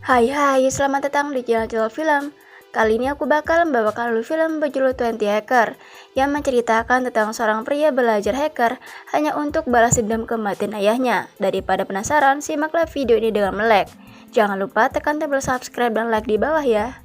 Hai, selamat datang di channel film. Kali ini aku bakal membawakan film berjudul 20 Hacker yang menceritakan tentang seorang pria belajar hacker hanya untuk balas dendam kematian ayahnya. Daripada penasaran, simaklah video ini dengan melek. Jangan lupa tekan tombol subscribe dan like di bawah ya.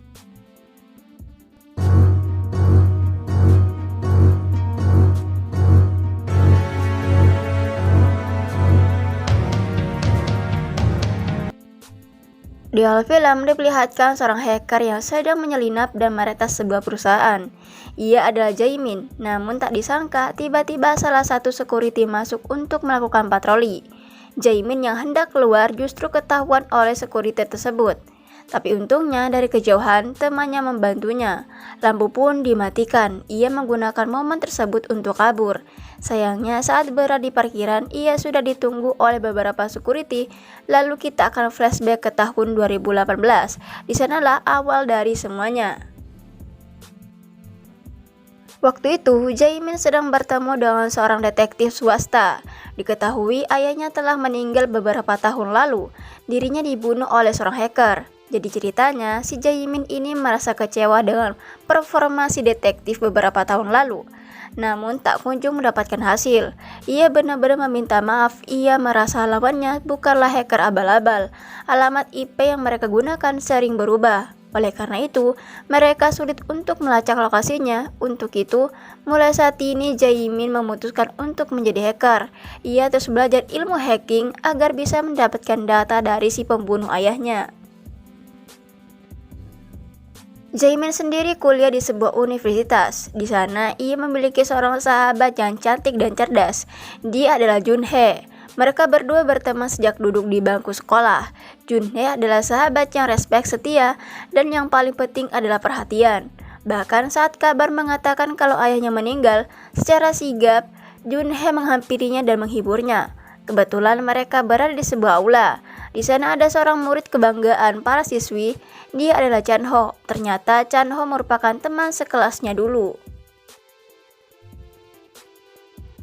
Di awal film diperlihatkan seorang hacker yang sedang menyelinap dan meretas sebuah perusahaan. Ia adalah Jae-min, namun tak disangka tiba-tiba salah satu security masuk untuk melakukan patroli. Jae-min yang hendak keluar justru ketahuan oleh security tersebut. Tapi untungnya dari kejauhan temannya membantunya. Lampu pun dimatikan. Ia menggunakan momen tersebut untuk kabur. Sayangnya saat berada di parkiran ia sudah ditunggu oleh beberapa security. Lalu kita akan flashback ke tahun 2018. Di sanalah awal dari semuanya. Waktu itu, Jae-min sedang bertemu dengan seorang detektif swasta. Diketahui ayahnya telah meninggal beberapa tahun lalu. Dirinya dibunuh oleh seorang hacker. Jadi ceritanya, si Jae-min ini merasa kecewa dengan performa si detektif beberapa tahun lalu. Namun tak kunjung mendapatkan hasil. Ia benar-benar meminta maaf. Ia merasa lawannya bukanlah hacker abal-abal. Alamat IP yang mereka gunakan sering berubah. Oleh karena itu, mereka sulit untuk melacak lokasinya. Untuk itu, mulai saat ini Jae-min memutuskan untuk menjadi hacker. Ia terus belajar ilmu hacking agar bisa mendapatkan data dari si pembunuh ayahnya. Jae-min sendiri kuliah di sebuah universitas. Di sana, ia memiliki seorang sahabat yang cantik dan cerdas. Dia adalah Junhee. Mereka berdua berteman sejak duduk di bangku sekolah. Junhee adalah sahabat yang respek, setia, dan yang paling penting adalah perhatian. Bahkan saat kabar mengatakan kalau ayahnya meninggal, secara sigap, Junhee menghampirinya dan menghiburnya. Kebetulan mereka berada di sebuah aula. Di sana ada seorang murid kebanggaan para siswi. Dia adalah Chan-ho. Ternyata Chan-ho merupakan teman sekelasnya dulu.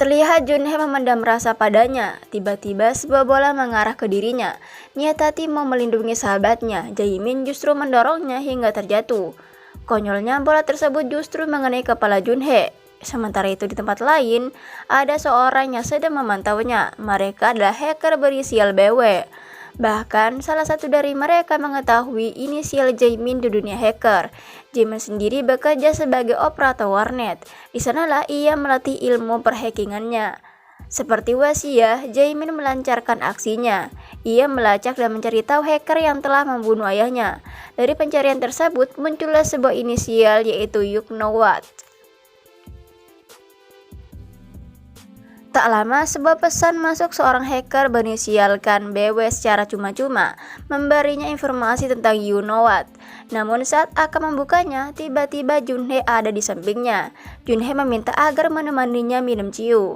Terlihat Junhee memendam rasa padanya. Tiba-tiba sebuah bola mengarah ke dirinya. Niat hati mau melindungi sahabatnya. Jae-min justru mendorongnya hingga terjatuh. Konyolnya bola tersebut justru mengenai kepala Junhee. Sementara itu di tempat lain, ada seorang yang sedang memantaunya. Mereka adalah hacker berinisial BW. Bahkan salah satu dari mereka mengetahui inisial Jae-min di dunia hacker. Jae-min sendiri bekerja sebagai operator warnet. Di sanalah ia melatih ilmu perhackingannya. Seperti wasiah, Jae-min melancarkan aksinya. Ia melacak dan mencari tahu hacker yang telah membunuh ayahnya. Dari pencarian tersebut muncullah sebuah inisial yaitu You Know What. Tak lama, sebuah pesan masuk seorang hacker berinisialkan BW secara cuma-cuma, memberinya informasi tentang You Know What. Namun saat akan membukanya, tiba-tiba Junhee ada di sampingnya. Junhee meminta agar menemaninya minum ciu.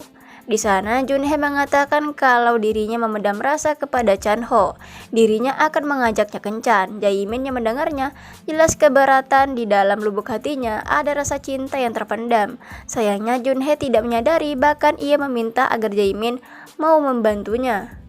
Di sana, Junhee mengatakan kalau dirinya memendam rasa kepada Chan-ho. Dirinya akan mengajaknya kencan. Jae-min yang mendengarnya jelas keberatan. Di dalam lubuk hatinya ada rasa cinta yang terpendam. Sayangnya Junhee tidak menyadari, bahkan ia meminta agar Jae-min mau membantunya.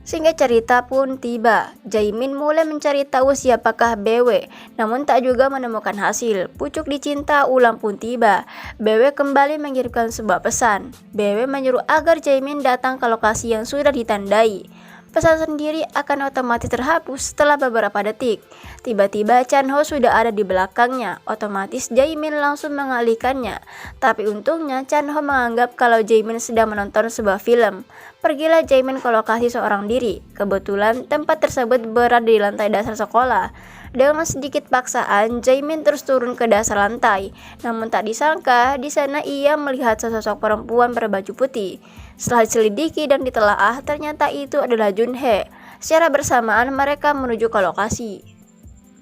Sehingga cerita pun tiba. Jae-min mulai mencari tahu siapakah BW, namun tak juga menemukan hasil. Pucuk dicinta ulang pun tiba. BW kembali mengirimkan sebuah pesan. BW menyuruh agar Jae-min datang ke lokasi yang sudah ditandai. Pesan sendiri akan otomatis terhapus setelah beberapa detik. Tiba-tiba Chan-ho sudah ada di belakangnya. Otomatis Jae-min langsung mengalihkannya. Tapi untungnya Chan-ho menganggap kalau Jae-min sedang menonton sebuah film. Pergilah Jae-min ke lokasi seorang diri. Kebetulan tempat tersebut berada di lantai dasar sekolah. Dengan sedikit paksaan, Jae-min terus turun ke dasar lantai. Namun tak disangka, di sana ia melihat sesosok perempuan berbaju putih. Setelah diselidiki dan ditelaah, ternyata itu adalah Junhee. Secara bersamaan mereka menuju ke lokasi.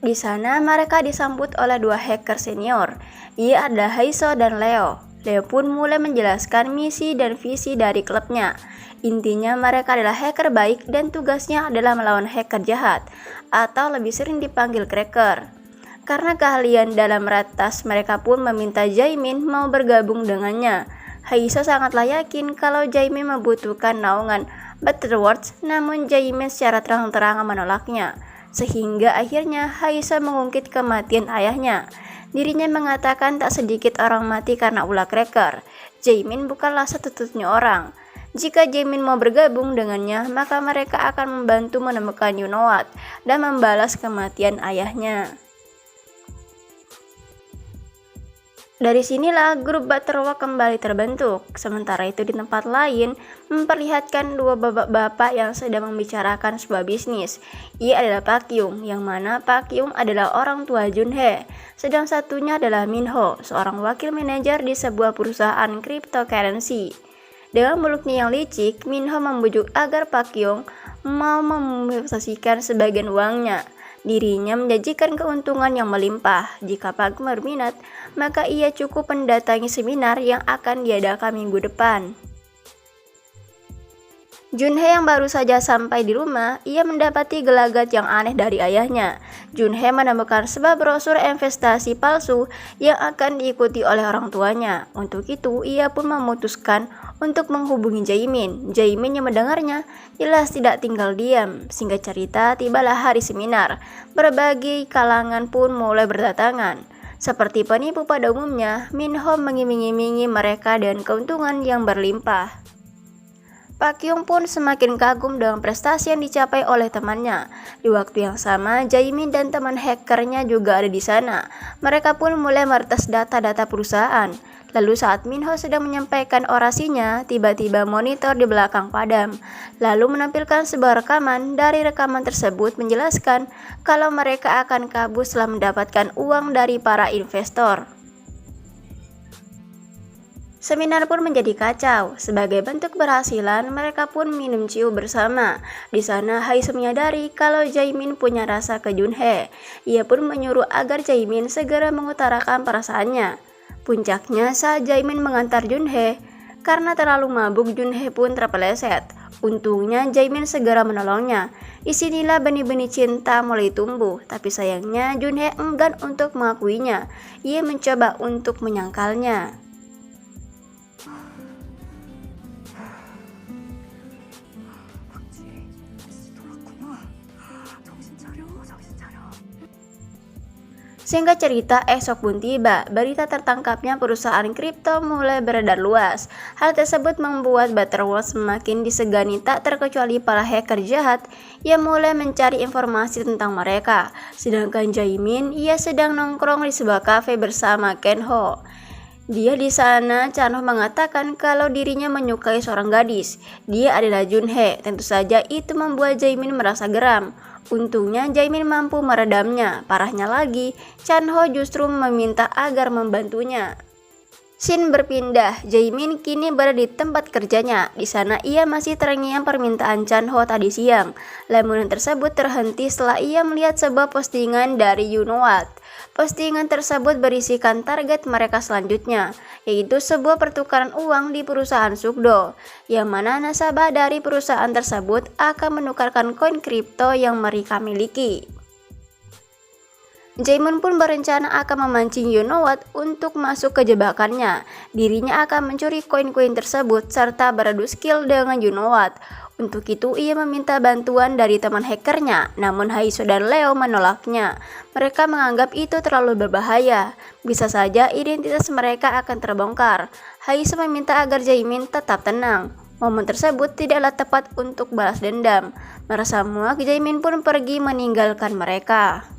Di sana mereka disambut oleh dua hacker senior. Ia adalah Hae-soo dan Leo. Leo pun mulai menjelaskan misi dan visi dari klubnya. Intinya mereka adalah hacker baik dan tugasnya adalah melawan hacker jahat, atau lebih sering dipanggil cracker. Karena keahlian dalam meretas, mereka pun meminta Jae-min mau bergabung dengannya. Hae-soo sangatlah yakin kalau Jae-min membutuhkan naungan Butterworth, namun Jaemin secara terang-terangan menolaknya, sehingga akhirnya Haisa mengungkit kematian ayahnya. Dirinya mengatakan tak sedikit orang mati karena ulah cracker. Jaemin bukanlah satu-satunya orang. Jika Jaemin mau bergabung dengannya, maka mereka akan membantu menemukan Yunowat dan membalas kematian ayahnya. Dari sinilah grup Butterworth kembali terbentuk. Sementara itu di tempat lain memperlihatkan dua bapak-bapak yang sedang membicarakan sebuah bisnis. Ia adalah Pak Kyung, yang mana Pak Kyung adalah orang tua Junhye. Sedang satunya adalah Minho, seorang wakil manajer di sebuah perusahaan cryptocurrency. Dengan mulutnya yang licik, Minho membujuk agar Pak Kyung mau menginvestasikan sebagian uangnya. Dirinya menjanjikan keuntungan yang melimpah. Jika Pak Kyung berminat, maka ia cukup mendatangi seminar yang akan diadakan minggu depan. Junhye yang baru saja sampai di rumah, ia mendapati gelagat yang aneh dari ayahnya. Junhye menemukan sebuah brosur investasi palsu yang akan diikuti oleh orang tuanya. Untuk itu, ia pun memutuskan untuk menghubungi Jaemin. Jaemin yang mendengarnya jelas tidak tinggal diam. Singkat cerita, tibalah hari seminar. Berbagai kalangan pun mulai berdatangan. Seperti penipu pada umumnya, Minho mengiming-imingi mereka dengan keuntungan yang berlimpah. Pak Kyung pun semakin kagum dengan prestasi yang dicapai oleh temannya. Di waktu yang sama, Jaemin dan teman hackernya juga ada di sana. Mereka pun mulai meretas data-data perusahaan. Lalu saat Minho sedang menyampaikan orasinya, tiba-tiba monitor di belakang padam. Lalu menampilkan sebuah rekaman. Dari rekaman tersebut menjelaskan kalau mereka akan kabur setelah mendapatkan uang dari para investor. Seminar pun menjadi kacau. Sebagai bentuk keberhasilan, mereka pun minum ciu bersama. Di sana, Haisa menyadari kalau Jaemin punya rasa ke Junhye. Ia pun menyuruh agar Jaemin segera mengutarakan perasaannya. Puncaknya saat Jaemin mengantar Junhye. Karena terlalu mabuk, Junhye pun terpeleset. Untungnya Jaemin segera menolongnya. Disinilah benih-benih cinta mulai tumbuh. Tapi sayangnya Junhye enggan untuk mengakuinya. Ia mencoba untuk menyangkalnya. Singkat cerita, esok pun tiba. Berita tertangkapnya perusahaan kripto mulai beredar luas. Hal tersebut membuat Butterworth semakin disegani, tak terkecuali para hacker jahat yang mulai mencari informasi tentang mereka. Sedangkan Jaemin, ia sedang nongkrong di sebuah kafe bersama Kenho. Dia di sana, Chanho mengatakan kalau dirinya menyukai seorang gadis. Dia adalah Junhye. Tentu saja itu membuat Jaemin merasa geram. Untungnya Jaemin mampu meredamnya. Parahnya lagi, Chanho justru meminta agar membantunya. Scene berpindah. Jaemin kini berada di tempat kerjanya. Di sana ia masih terngiang permintaan Chanho tadi siang. Lamunan tersebut terhenti setelah ia melihat sebuah postingan dari Yunowat. Postingan tersebut berisikan target mereka selanjutnya, yaitu sebuah pertukaran uang di perusahaan Sukdo, yang mana nasabah dari perusahaan tersebut akan menukarkan koin kripto yang mereka miliki. Jaemin pun berencana akan memancing Yunowat untuk masuk ke jebakannya. Dirinya akan mencuri koin-koin tersebut serta beradu skill dengan Yunowat. Untuk itu ia meminta bantuan dari teman hackernya, namun Haisa dan Leo menolaknya. Mereka menganggap itu terlalu berbahaya. Bisa saja identitas mereka akan terbongkar. Haisa meminta agar Jaemin tetap tenang. Momen tersebut tidaklah tepat untuk balas dendam. Merasa muak, Jaemin pun pergi meninggalkan mereka.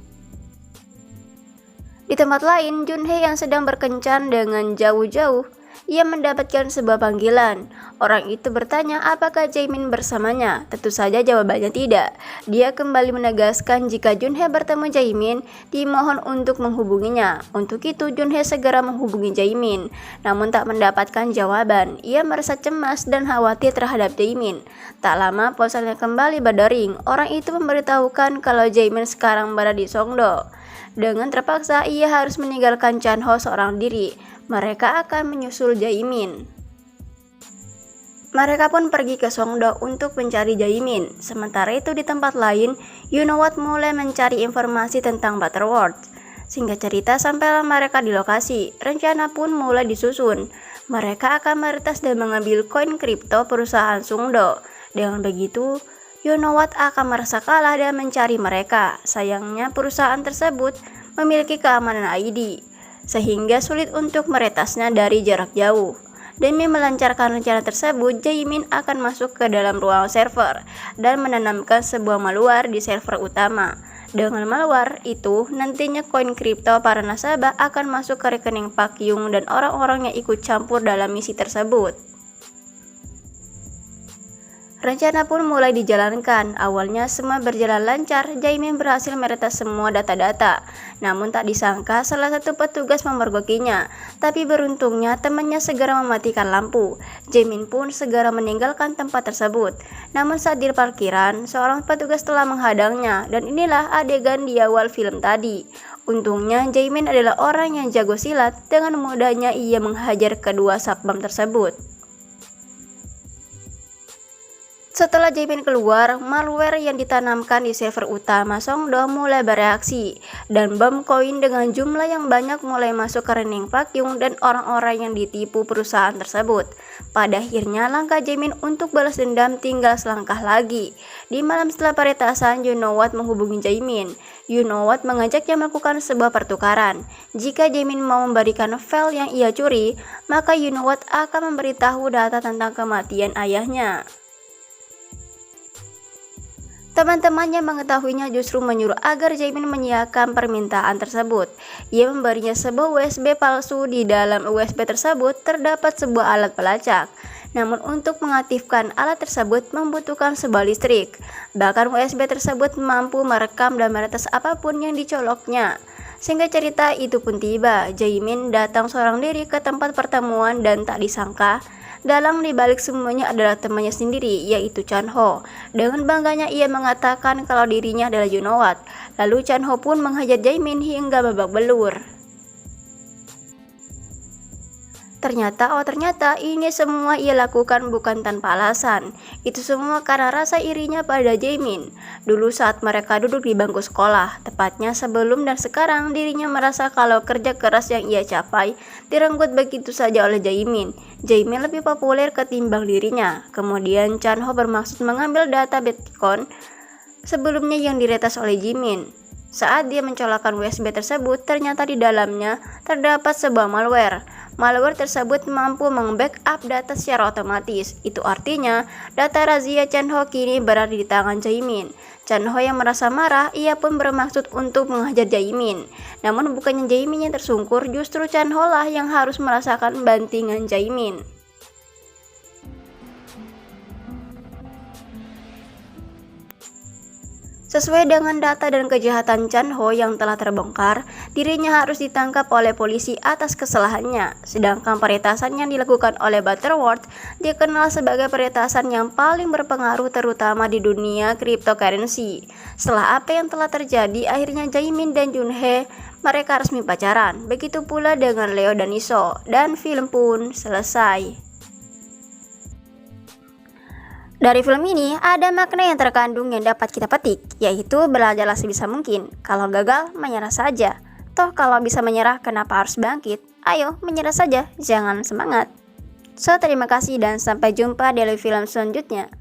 Di tempat lain, Junhye yang sedang berkencan dengan jauh-jauh, ia mendapatkan sebuah panggilan. Orang itu bertanya apakah Jaemin bersamanya. Tentu saja jawabannya tidak. Dia kembali menegaskan jika Junhye bertemu Jaemin, dimohon untuk menghubunginya. Untuk itu Junhye segera menghubungi Jaemin, namun tak mendapatkan jawaban. Ia merasa cemas dan khawatir terhadap Jaemin. Tak lama ponselnya kembali berdering. Orang itu memberitahukan kalau Jaemin sekarang berada di Songdo. Dengan terpaksa ia harus meninggalkan Chanho seorang diri. Mereka akan menyusul Jaemin. Mereka pun pergi ke Songdo untuk mencari Jaemin. Sementara itu di tempat lain, Yunowat mulai mencari informasi tentang Butterworth. Singkat cerita, sampailah mereka di lokasi. Rencana pun mulai disusun. Mereka akan meretas dan mengambil koin kripto perusahaan Songdo. Dengan begitu, You Know What akan merasa kalah dan mencari mereka. Sayangnya perusahaan tersebut memiliki keamanan ID, sehingga sulit untuk meretasnya dari jarak jauh. Demi melancarkan rencana tersebut, Jaemin akan masuk ke dalam ruang server dan menanamkan sebuah malware di server utama. Dengan malware itu, nantinya koin kripto para nasabah akan masuk ke rekening Pak Yung dan orang-orang yang ikut campur dalam misi tersebut. Rencana pun mulai dijalankan. Awalnya semua berjalan lancar, Jaemin berhasil meretas semua data-data. Namun tak disangka salah satu petugas memergokinya. Tapi beruntungnya temannya segera mematikan lampu. Jaemin pun segera meninggalkan tempat tersebut. Namun saat di parkiran, seorang petugas telah menghadangnya. Dan inilah adegan di awal film tadi. Untungnya Jaemin adalah orang yang jago silat. Dengan mudahnya ia menghajar kedua satpam tersebut. Setelah Jaemin keluar, malware yang ditanamkan di server utama Songdo mulai bereaksi, dan bom koin dengan jumlah yang banyak mulai masuk ke rekening Pak Yung dan orang-orang yang ditipu perusahaan tersebut. Pada akhirnya, langkah Jaemin untuk balas dendam tinggal selangkah lagi. Di malam setelah peretasan, You Know What menghubungi Jaemin. You Know What mengajaknya melakukan sebuah pertukaran. Jika Jaemin mau memberikan file yang ia curi, maka You Know What akan memberitahu data tentang kematian ayahnya. Teman-temannya mengetahuinya justru menyuruh agar Jaemin menyiapkan permintaan tersebut. Ia memberinya sebuah USB palsu. Di dalam USB tersebut terdapat sebuah alat pelacak. Namun untuk mengaktifkan alat tersebut membutuhkan sebuah listrik. Bahkan USB tersebut mampu merekam dan meretas apapun yang dicoloknya. Sehingga cerita itu pun tiba. Jaemin datang seorang diri ke tempat pertemuan dan tak disangka dalang dibalik semuanya adalah temannya sendiri, yaitu Chan Ho. Dengan bangganya ia mengatakan kalau dirinya adalah You Know What. Lalu Chan Ho pun menghajar Jaemin hingga babak belur. Ternyata ini semua ia lakukan bukan tanpa alasan. Itu semua karena rasa irinya pada Jaemin. Dulu saat mereka duduk di bangku sekolah, tepatnya sebelum dan sekarang, dirinya merasa kalau kerja keras yang ia capai direnggut begitu saja oleh Jaemin. Jaemin lebih populer ketimbang dirinya. Kemudian Chan Ho bermaksud mengambil data Bitcoin sebelumnya yang diretas oleh Jaemin. Saat dia mencolokkan USB tersebut, ternyata di dalamnya terdapat sebuah malware. Malware tersebut mampu meng-backup data secara otomatis. Itu artinya, data razia Chan Ho kini berada di tangan Jaemin. Chan Ho yang merasa marah, ia pun bermaksud untuk menghajar Jaemin. Namun bukannya Jaemin yang tersungkur, justru Chan Ho lah yang harus merasakan bantingan Jaemin. Sesuai dengan data dan kejahatan Chan Ho yang telah terbongkar, dirinya harus ditangkap oleh polisi atas kesalahannya. Sedangkan peretasan yang dilakukan oleh Butterworth dikenal sebagai peretasan yang paling berpengaruh terutama di dunia cryptocurrency. Setelah apa yang telah terjadi, akhirnya Jaemin dan Junhee mereka resmi pacaran. Begitu pula dengan Leo dan Iso, dan film pun selesai. Dari film ini ada makna yang terkandung yang dapat kita petik, yaitu belajarlah sebisa mungkin. Kalau gagal, menyerah saja. Toh kalau bisa menyerah, kenapa harus bangkit? Ayo, menyerah saja, jangan semangat. So, terima kasih dan sampai jumpa di film selanjutnya.